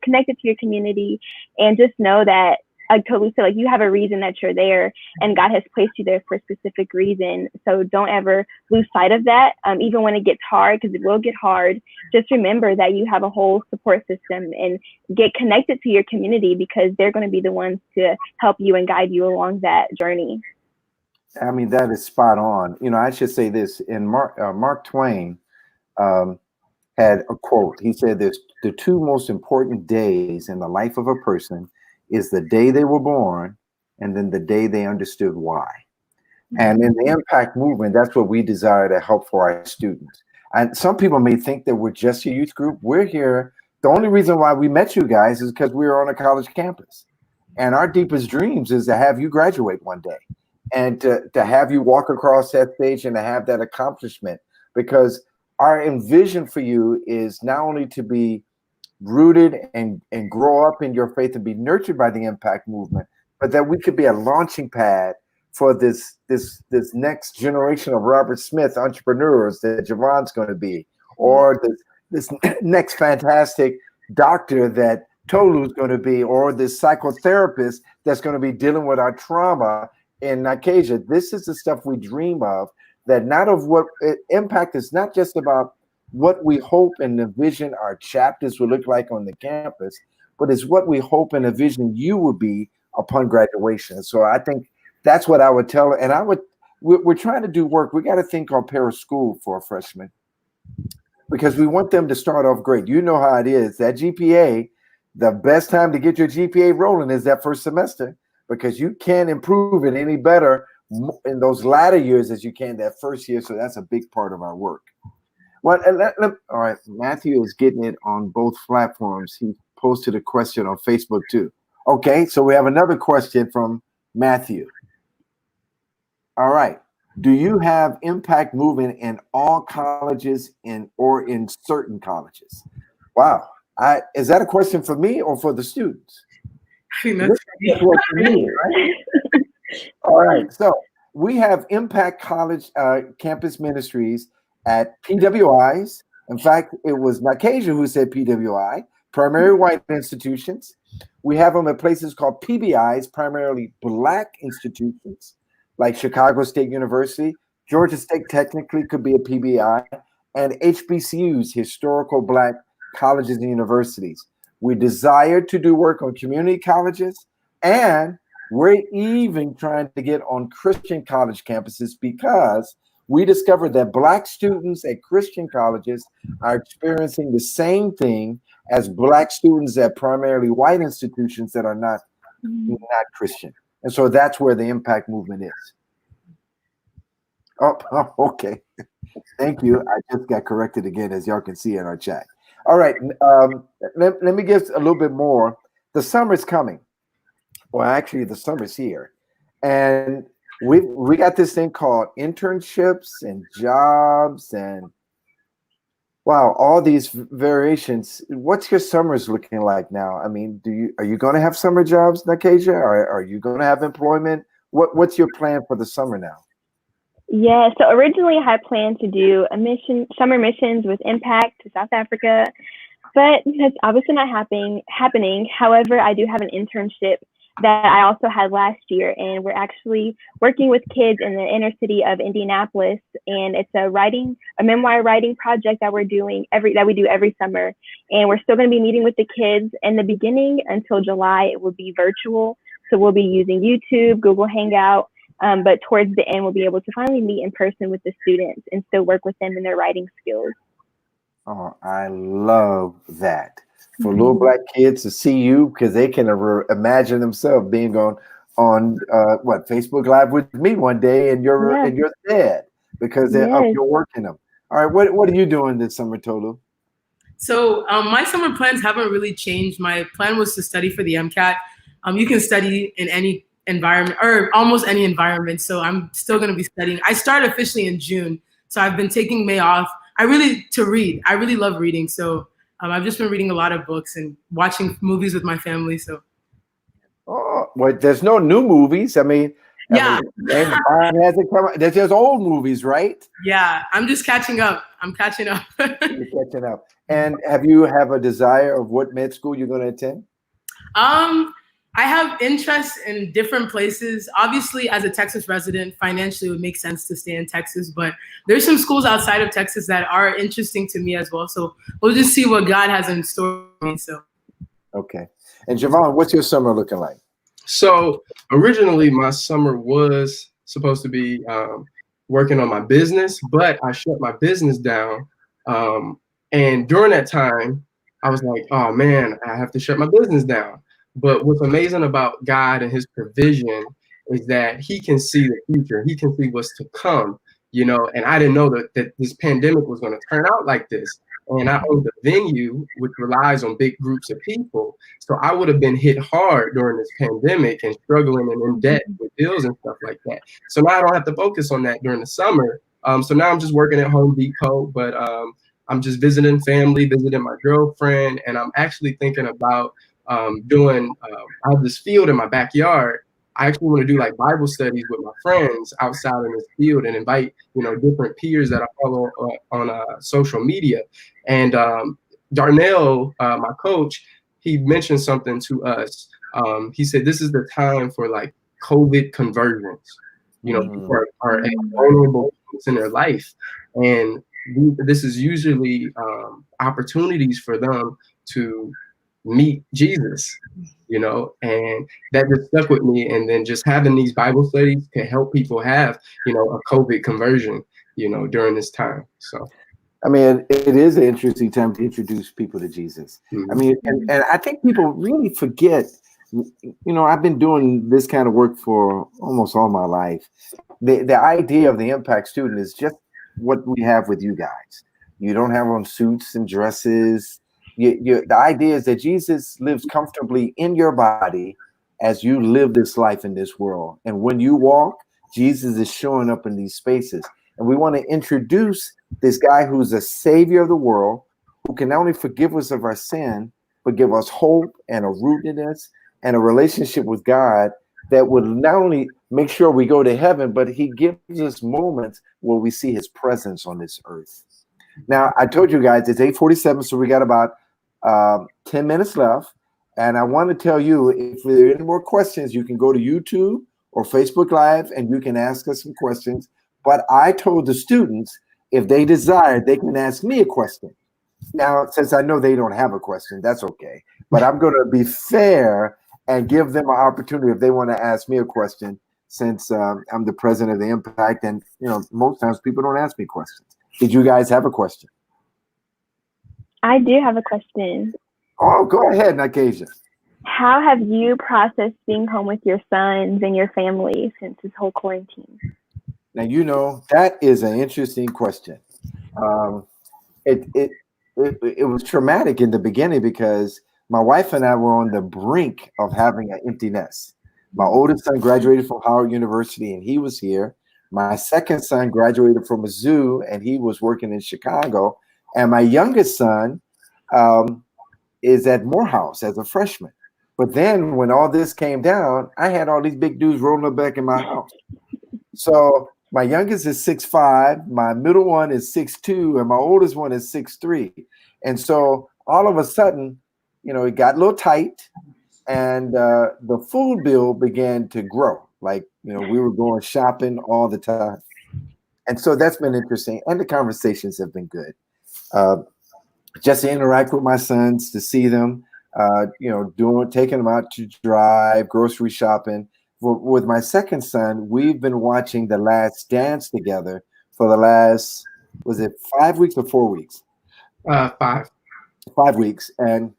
connected to your community, and just know that like Tolu said, like you have a reason that you're there, and God has placed you there for a specific reason. So don't ever lose sight of that. Even when it gets hard, because it will get hard, just remember that you have a whole support system, and get connected to your community, because they're going to be the ones to help you and guide you along that journey. I mean, that is spot on. You know, I should say this. In Mark Twain had a quote. He said, "There's the two most important days in the life of a person is the day they were born, and then the day they understood why." And in the impact movement, that's what we desire to help for our students. And some people may think that we're just a youth group. We're here. The only reason why we met you guys is because we were on a college campus. And our deepest dreams is to have you graduate one day, and to have you walk across that stage and to have that accomplishment, because our envision for you is not only to be rooted and grow up in your faith and be nurtured by the impact movement, but that we could be a launching pad for this next generation of Robert Smith entrepreneurs that Javon's going to be, or this next fantastic doctor that Tolu's going to be, or this psychotherapist that's going to be dealing with our trauma in Nakasia. This is the stuff we dream of, that not of what impact is not just about what we hope and envision our chapters will look like on the campus, but it's what we hope and envision you will be upon graduation. So I think that's what I would tell her. And we're trying to do work. We got a thing called Paris School for a freshman, because we want them to start off great. You know how it is. That GPA, the best time to get your GPA rolling is that first semester, because you can't improve it any better in those latter years as you can that first year. So that's a big part of our work. Well, all right. Matthew is getting it on both platforms. He posted a question on Facebook too. Okay, so we have another question from Matthew. All right. Do you have impact movement in all colleges or in certain colleges? Wow. Is that a question for me or for the students? I think that's for me, right? All right. So we have Impact College Campus Ministries at PWIs. In fact, it was Nakasia who said PWI, primary white institutions. We have them at places called PBIs, primarily Black institutions, like Chicago State University. Georgia State technically could be a PBI, and HBCUs, historical Black colleges and universities. We desire to do work on community colleges, and we're even trying to get on Christian college campuses, because we discovered that Black students at Christian colleges are experiencing the same thing as Black students at primarily white institutions that are not Christian. And so that's where the impact movement is. Oh, okay. Thank you. I just got corrected again, as y'all can see in our chat. All right. Let me give a little bit more. The summer's coming. Well, actually, the summer's here. And we got this thing called internships and jobs and wow, all these variations. What's your summers looking like now? I mean, are you going to have summer jobs, Nakasia? Are you going to have employment? What's your plan for the summer now? Yeah, so originally I had planned to do summer missions with Impact to South Africa, but that's obviously not happening. However, I do have an internship that I also had last year, and we're actually working with kids in the inner city of Indianapolis, and it's a memoir writing project that we do every summer. And we're still going to be meeting with the kids in the beginning until July. It will be virtual, so we'll be using YouTube, Google Hangout. But towards the end, we'll be able to finally meet in person with the students and still work with them in their writing skills. Oh, I love that. For little Black kids to see you, because they can imagine themselves being on Facebook Live with me one day, and you're dead because of your work in them. All right, what are you doing this summer, Tolu? So my summer plans haven't really changed. My plan was to study for the MCAT. You can study in any environment or almost any environment. So I'm still going to be studying. I start officially in June. So I've been taking May off. I really love reading. So I've just been reading a lot of books and watching movies with my family. So. Oh, well, there's no new movies. I mean, hasn't come out. There's just old movies, right? Yeah, I'm just catching up. I'm catching up. You're catching up. And have you a desire of what med school you're going to attend? I have interests in different places. Obviously, as a Texas resident, financially it would make sense to stay in Texas, but there's some schools outside of Texas that are interesting to me as well. So we'll just see what God has in store for me. So. Okay. And Javon, what's your summer looking like? So originally my summer was supposed to be working on my business, but I shut my business down. And during that time, I was like, oh man, I have to shut my business down. But what's amazing about God and his provision is that he can see the future. He can see what's to come, and I didn't know that this pandemic was going to turn out like this. And I owned a venue which relies on big groups of people. So I would have been hit hard during this pandemic and struggling and in debt with bills and stuff like that. So now I don't have to focus on that during the summer. So now I'm just working at Home Depot, but I'm just visiting family, visiting my girlfriend, and I'm actually thinking about doing, I have this field in my backyard. I actually want to do like Bible studies with my friends outside in this field and invite, different peers that I follow on social media. And Darnell, my coach, he mentioned something to us. He said, this is the time for like COVID conversions. People are at vulnerable points in their life. And this is usually opportunities for them to meet Jesus, and that just stuck with me. And then just having these Bible studies can help people have, a COVID conversion, during this time. So, I mean, it is an interesting time to introduce people to Jesus. Mm-hmm. I mean, and I think people really forget, I've been doing this kind of work for almost all my life. The idea of the impact student is just what we have with you guys. You don't have on suits and dresses. The idea is that Jesus lives comfortably in your body as you live this life in this world. And when you walk, Jesus is showing up in these spaces. And we want to introduce this guy who's a savior of the world, who can not only forgive us of our sin, but give us hope and a rootedness and a relationship with God that would not only make sure we go to heaven, but he gives us moments where we see his presence on this earth. Now, I told you guys it's 8:47, so we got about 10 minutes left. And I want to tell you, if there are any more questions, you can go to YouTube or Facebook Live and you can ask us some questions. But I told the students, if they desire, they can ask me a question. Now, since I know they don't have a question, that's okay. But I'm going to be fair and give them an opportunity if they want to ask me a question, since I'm the president of the Impact. And, most times people don't ask me questions. Did you guys have a question? I do have a question. Oh, go ahead, Nakasia. How have you processed being home with your sons and your family since this whole quarantine? Now, that is an interesting question. It was traumatic in the beginning because my wife and I were on the brink of having an empty nest. My oldest son graduated from Howard University and he was here. My second son graduated from Mizzou and he was working in Chicago. And my youngest son is at Morehouse as a freshman. But then when all this came down, I had all these big dudes rolling up back in my house. So my youngest is 6'5", my middle one is 6'2", and my oldest one is 6'3". And so all of a sudden, it got a little tight and the food bill began to grow. Like, we were going shopping all the time. And so that's been interesting. And the conversations have been good. Just to interact with my sons, to see them, taking them out to drive, grocery shopping. With my second son, we've been watching The Last Dance together for the last, was it 5 weeks or 4 weeks? 5. 5 weeks. And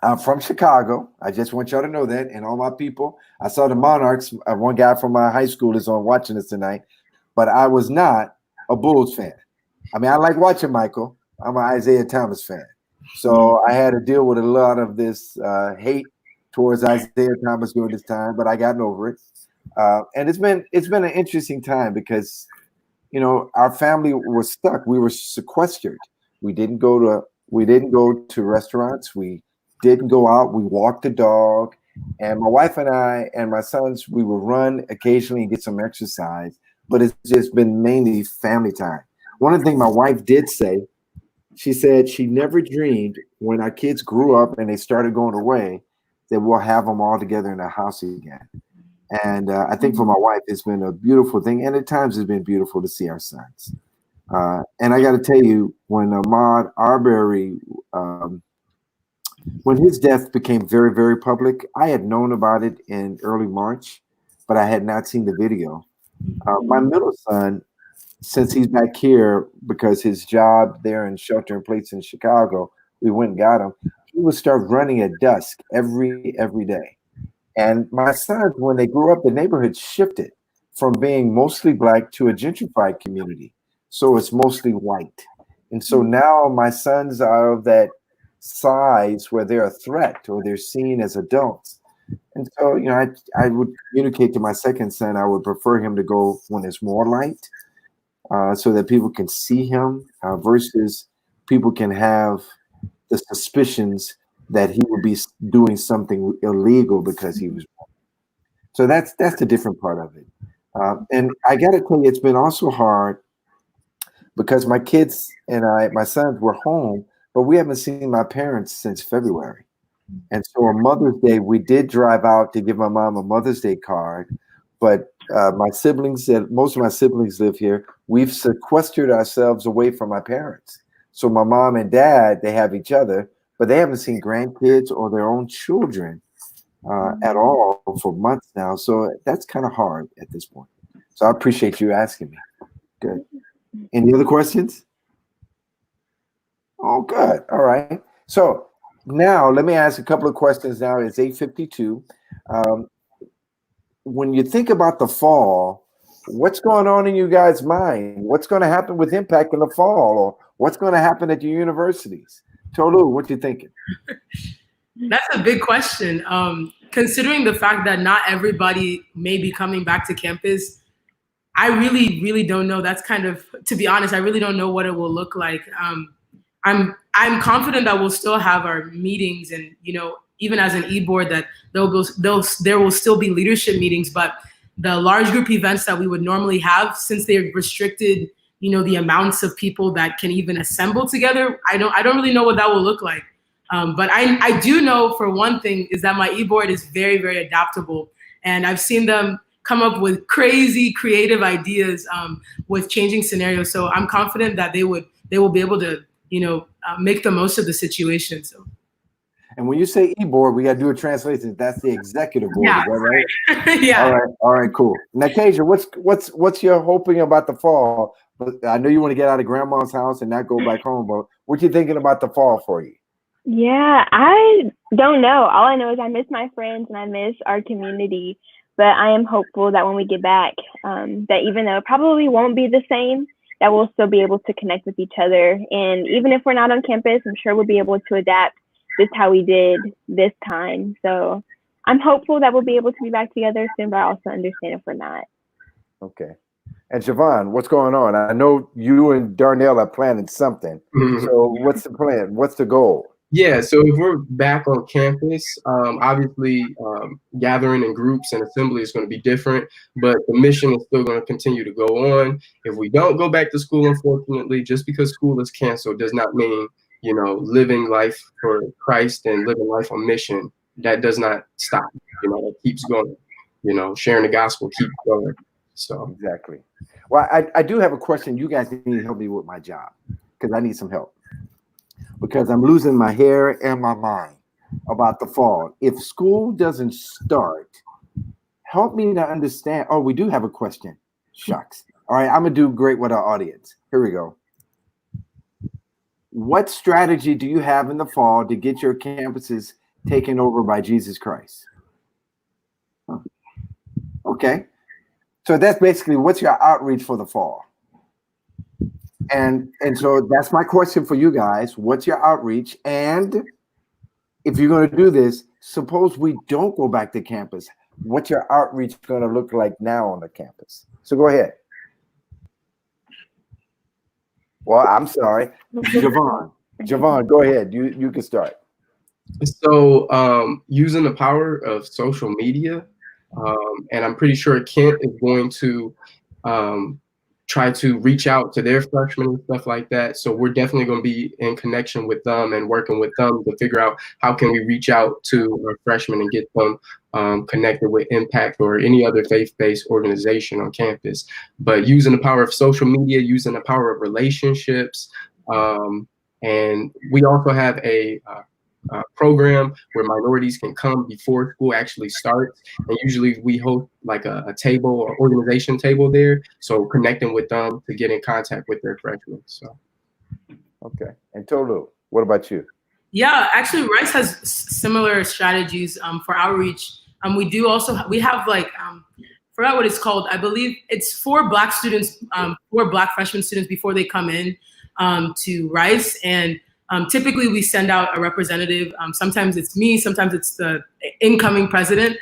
I'm from Chicago. I just want y'all to know that. And all my people, I saw the Monarchs. One guy from my high school is on watching us tonight. But I was not a Bulls fan. I mean, I like watching Michael. I'm an Isaiah Thomas fan. So I had to deal with a lot of this hate towards Isaiah Thomas during this time, but I gotten over it. And it's been an interesting time because, our family was stuck. We were sequestered. We didn't go to restaurants. We didn't go out. We walked the dog. And my wife and I and my sons, we would run occasionally and get some exercise, but it's just been mainly family time. One of the things my wife did say, she said she never dreamed when our kids grew up and they started going away, that we'll have them all together in the house again. And I think for my wife, it's been a beautiful thing. And at times it's been beautiful to see our sons. And I got to tell you, when Ahmaud Arbery, when his death became very, very public, I had known about it in early March, but I had not seen the video. My middle son, since he's back here because his job there in shelter in place in Chicago, we went and got him. He would start running at dusk every day. And my sons, when they grew up, the neighborhood shifted from being mostly black to a gentrified community. So it's mostly white. And so now my sons are of that size where they're a threat or they're seen as adults. And so, you know, I would communicate to my second son, I would prefer him to go when there's more light so that people can see him versus people can have the suspicions that he would be doing something illegal because he was white. So that's the different part of it. And I got to tell you, it's been also hard because my kids and my sons were home, but we haven't seen my parents since February. And so on Mother's Day, we did drive out to give my mom a Mother's Day card. But my siblings, most of my siblings live here. We've sequestered ourselves away from my parents. So my mom and dad, they have each other, but they haven't seen grandkids or their own children at all for months now. So that's kind of hard at this point. So I appreciate you asking me. Good. Any other questions? Oh, good. All right. So now let me ask a couple of questions now. It's 8:52. When you think about the fall, what's going on in you guys' mind? What's going to happen with Impact in the fall? Or what's going to happen at your universities? Tolu, what you thinking? That's a big question. Considering the fact that not everybody may be coming back to campus, I really, really don't know. That's kind of, to be honest, I really don't know what it will look like. I'm confident that we'll still have our meetings, and you know, even as an e-board, that there will still be leadership meetings. But the large group events that we would normally have, since they've restricted, you know, the amounts of people that can even assemble together, I don't really know what that will look like. But I do know for one thing is that my e-board is very, very adaptable, and I've seen them come up with crazy creative ideas with changing scenarios. So I'm confident that they will be able to, you know, make the most of the situation. So. And when you say e-board, we got to do a translation. That's the executive board, Yeah, is that right? Yeah. All right, cool. Now, Kasia, what's your hoping about the fall? I know you want to get out of grandma's house and not go back home, but what you thinking about the fall for you? Yeah, I don't know. All I know is I miss my friends and I miss our community. But I am hopeful that when we get back, that even though it probably won't be the same, that we'll still be able to connect with each other. And even if we're not on campus, I'm sure we'll be able to adapt just how we did this time. So I'm hopeful that we'll be able to be back together soon, but I also understand if we're not. Okay. And Siobhan, what's going on? I know you and Darnell are planning something. Mhm. So what's the plan? What's the goal? Yeah, so if we're back on campus, obviously gathering in groups and assembly is going to be different, but the mission is still going to continue to go on. If we don't go back to school, unfortunately, just because school is canceled does not mean, you know, living life for Christ and living life on mission, that does not stop. You know, it keeps going. You know, sharing the gospel keeps going. So Exactly. Well, I do have a question. You guys need to help me with my job because I need some help. Because I'm losing my hair and my mind about the fall. If school doesn't start, help me to understand. Oh, we do have a question. Shucks. All right, I'm going to do great with our audience. Here we go. What strategy do you have in the fall to get your campuses taken over by Jesus Christ? Okay. So that's basically what's your outreach for the fall? And so that's my question for you guys. What's your outreach? And if you're going to do this, suppose we don't go back to campus. What's your outreach going to look like now on the campus? So go ahead. Well, I'm sorry. Javon, go ahead. You can start. So using the power of social media, and I'm pretty sure Kent is going to try to reach out to their freshmen and stuff like that. So we're definitely going to be in connection with them and working with them to figure out how can we reach out to our freshmen and get them connected with Impact or any other faith-based organization on campus. But using the power of social media, using the power of relationships, and we also have a program where minorities can come before school actually starts, and usually we host like a table or organization table there, so connecting with them to get in contact with their freshmen. So okay. And Tolu, what about you? Yeah, actually, Rice has similar strategies for outreach. We have like forgot what it's called. I believe it's for Black students, for Black freshman students before they come in to Rice, and typically we send out a representative. Sometimes it's me, sometimes it's the incoming president,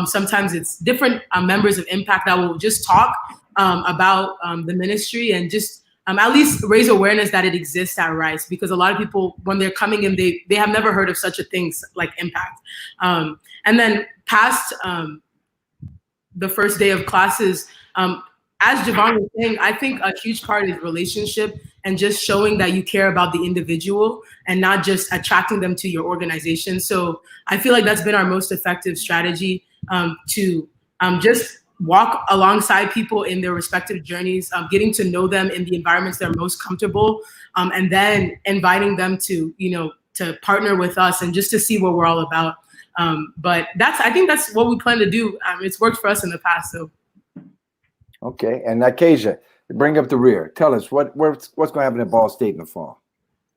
sometimes it's different members of Impact that will just talk about the ministry and just at least raise awareness that it exists at Rice, because a lot of people, when they're coming in, they have never heard of such a thing like Impact. And then past the first day of classes, as Javon was saying, I think a huge part is relationship and just showing that you care about the individual and not just attracting them to your organization. So I feel like that's been our most effective strategy, to just walk alongside people in their respective journeys, getting to know them in the environments they're most comfortable, and then inviting them to, to partner with us and just to see what we're all about. But I think that's what we plan to do. It's worked for us in the past, so. Okay, and Acacia, bring up the rear. Tell us what's going to happen at Ball State in the fall.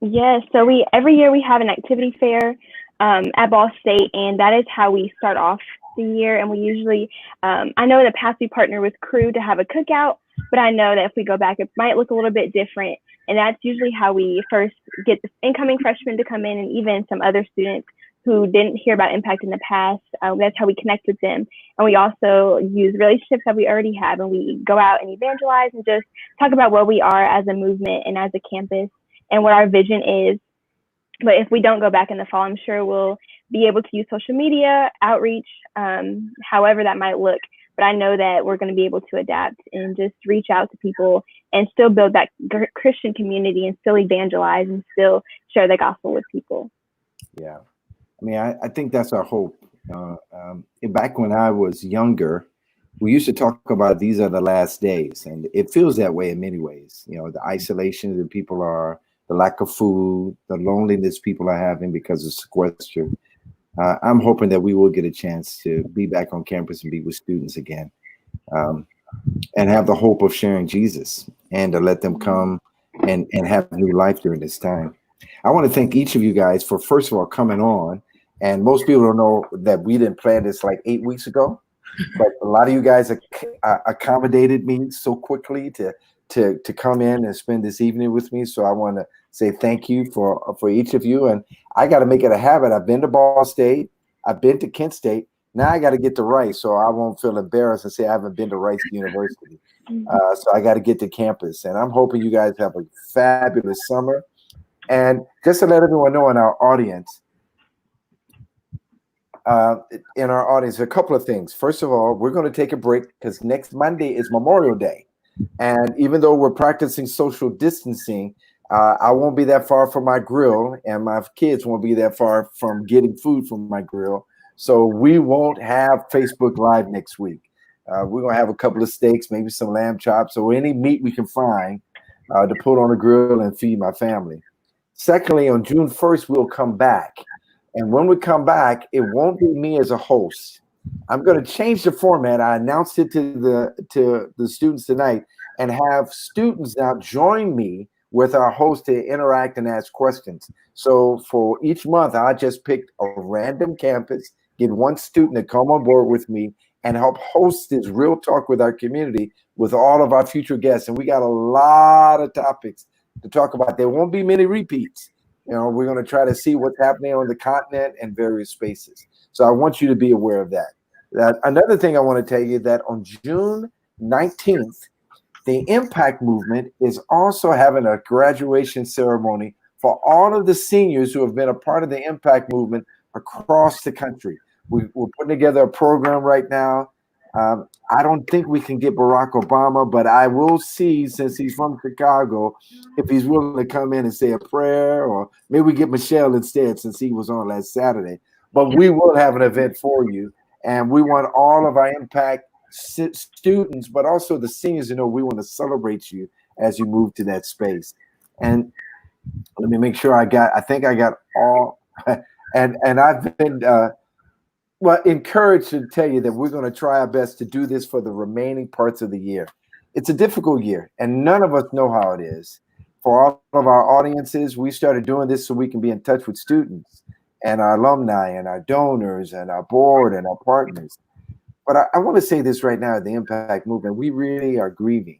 Yes, so every year we have an activity fair at Ball State, and that is how we start off the year. And we usually, I know in the past we partner with Crew to have a cookout, but I know that if we go back, it might look a little bit different. And that's usually how we first get the incoming freshmen to come in, and even some other students who didn't hear about Impact in the past. That's how we connect with them. And we also use relationships that we already have, and we go out and evangelize and just talk about what we are as a movement and as a campus and what our vision is. But if we don't go back in the fall, I'm sure we'll be able to use social media, outreach, however that might look. But I know that we're going to be able to adapt and just reach out to people and still build that Christian community and still evangelize and still share the gospel with people. Yeah. I mean, I think that's our hope. Back when I was younger, we used to talk about these are the last days, and it feels that way in many ways. The isolation that people are, the lack of food, the loneliness people are having because of sequester. I'm hoping that we will get a chance to be back on campus and be with students again, and have the hope of sharing Jesus and to let them come and have new life during this time. I want to thank each of you guys for, first of all, coming on. And most people don't know that we didn't plan this like 8 weeks ago, but a lot of you guys accommodated me so quickly to come in and spend this evening with me. So I want to say thank you for each of you. And I got to make it a habit. I've been to Ball State. I've been to Kent State. Now I got to get to Rice, so I won't feel embarrassed and say I haven't been to Rice University. So I got to get to campus. And I'm hoping you guys have a fabulous summer. And just to let everyone know in our audience, a couple of things. First of all, we're going to take a break because next Monday is Memorial Day. And even though we're practicing social distancing, I won't be that far from my grill, and my kids won't be that far from getting food from my grill. So we won't have Facebook Live next week. We're going to have a couple of steaks, maybe some lamb chops, or any meat we can find to put on the grill and feed my family. Secondly, on June 1st, we'll come back. And when we come back, it won't be me as a host. I'm going to change the format. I announced it to the students tonight, and have students now join me with our host to interact and ask questions. So for each month, I just picked a random campus, get one student to come on board with me and help host this real talk with our community with all of our future guests. And we got a lot of topics to talk about. There won't be many repeats. We're going to try to see what's happening on the continent and various spaces. So I want you to be aware of that. Another thing I want to tell you that on June 19th, the Impact Movement is also having a graduation ceremony for all of the seniors who have been a part of the Impact Movement across the country. We're putting together a program right now, I don't think we can get Barack Obama, but I will see, since he's from Chicago, if he's willing to come in and say a prayer, or maybe we get Michelle instead, since he was on last Saturday. But we will have an event for you, and we want all of our Impact students, but also the seniors, to know we want to celebrate you as you move to that space. And let me make sure I think I got all, and I've been encouraged to tell you that we're going to try our best to do this for the remaining parts of the year. It's a difficult year, and none of us know how it is. For all of our audiences, we started doing this so we can be in touch with students and our alumni and our donors and our board and our partners. But I want to say this right now at the Impact Movement, we really are grieving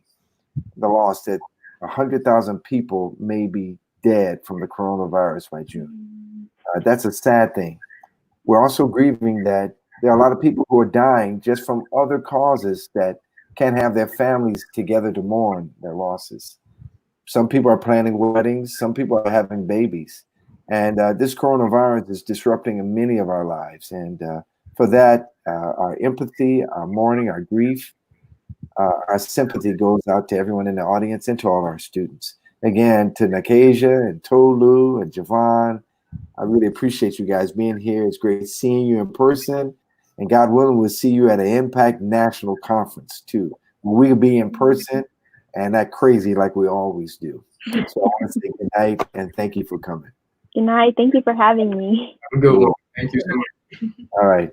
the loss that 100,000 people may be dead from the coronavirus by June. That's a sad thing. We're also grieving that there are a lot of people who are dying just from other causes that can't have their families together to mourn their losses. Some people are planning weddings. Some people are having babies. And this coronavirus is disrupting many of our lives. And for that, our empathy, our mourning, our grief, our sympathy goes out to everyone in the audience and to all our students. Again, to Nakasia and Tolu and Javon, I really appreciate you guys being here. It's great seeing you in person. And God willing, we'll see you at an Impact National Conference too. We'll be in person and that crazy like we always do. So I want to say good night and thank you for coming. Good night. Thank you for having me. Have a good one. Thank you so much. All right.